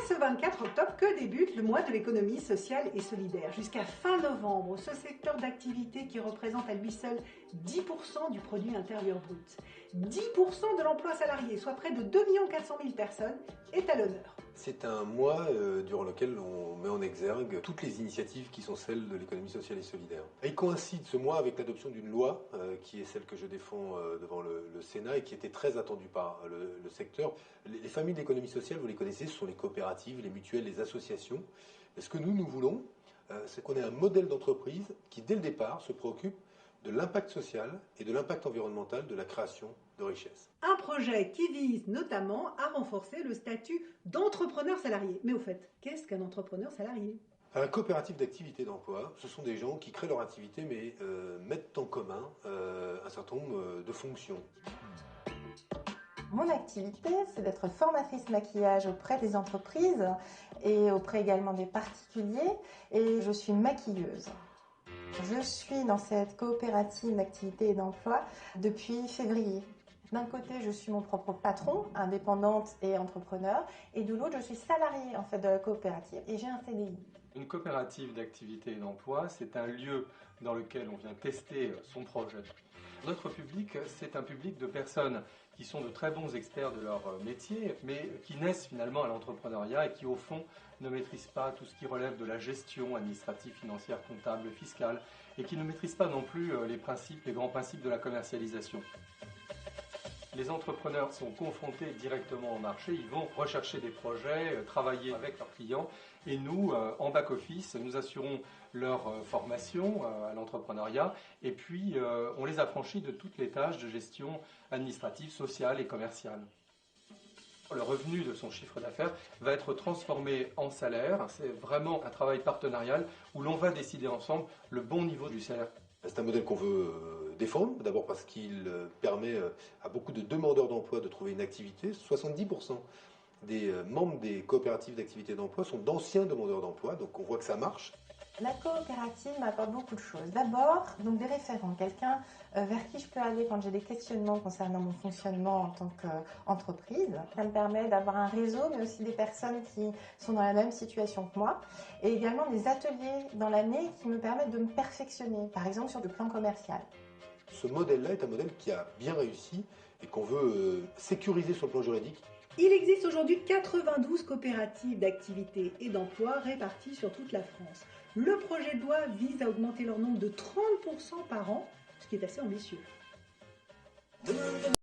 ce 24 octobre que débute le mois de l'économie sociale et solidaire. Jusqu'à fin novembre, ce secteur d'activité qui représente à lui seul 10% du produit intérieur brut, 10% de l'emploi salarié, soit près de 2 400 000 personnes, est à l'honneur. C'est un mois durant lequel on met en exergue toutes les initiatives qui sont celles de l'économie sociale et solidaire. Il coïncide ce mois avec l'adoption d'une loi qui est celle que je défends devant le Sénat et qui était très attendue par le secteur. Les familles d'économie sociale, vous les connaissez, ce sont les coopératives, les mutuelles, les associations. Et ce que nous voulons, c'est qu'on ait un modèle d'entreprise qui, dès le départ, se préoccupe de l'impact social et de l'impact environnemental de la création de richesses. Un projet qui vise notamment à renforcer le statut d'entrepreneur salarié. Mais au fait, qu'est-ce qu'un entrepreneur salarié ? Un coopérative d'activité d'emploi, ce sont des gens qui créent leur activité mais mettent en commun un certain nombre de fonctions. Mon activité, c'est d'être formatrice maquillage auprès des entreprises et auprès également des particuliers, et je suis maquilleuse. Je suis dans cette coopérative d'activité et d'emploi depuis février. D'un côté, je suis mon propre patron, indépendante et entrepreneur, et de l'autre, je suis salariée en fait de la coopérative et j'ai un CDI. Une coopérative d'activité et d'emploi, c'est un lieu dans lequel on vient tester son projet. Notre public, c'est un public de personnes qui sont de très bons experts de leur métier, mais qui naissent finalement à l'entrepreneuriat et qui, au fond, ne maîtrisent pas tout ce qui relève de la gestion administrative, financière, comptable, fiscale, et qui ne maîtrisent pas non plus les grands principes de la commercialisation. Les entrepreneurs sont confrontés directement au marché, ils vont rechercher des projets, travailler avec leurs clients et nous, en back-office, nous assurons leur formation à l'entrepreneuriat et puis on les affranchit de toutes les tâches de gestion administrative, sociale et commerciale. Le revenu de son chiffre d'affaires va être transformé en salaire. C'est vraiment un travail partenarial où l'on va décider ensemble le bon niveau du salaire. C'est un modèle qu'on veut défendre, d'abord parce qu'il permet à beaucoup de demandeurs d'emploi de trouver une activité. 70% des membres des coopératives d'activité d'emploi sont d'anciens demandeurs d'emploi, donc on voit que ça marche. La coopérative m'apporte beaucoup de choses. D'abord, donc des référents, quelqu'un vers qui je peux aller quand j'ai des questionnements concernant mon fonctionnement en tant qu'entreprise. Ça me permet d'avoir un réseau, mais aussi des personnes qui sont dans la même situation que moi. Et également des ateliers dans l'année qui me permettent de me perfectionner, par exemple sur le plan commercial. Ce modèle-là est un modèle qui a bien réussi et qu'on veut sécuriser sur le plan juridique. Il existe aujourd'hui 92 coopératives d'activité et d'emploi réparties sur toute la France. Le projet de loi vise à augmenter leur nombre de 30% par an, ce qui est assez ambitieux.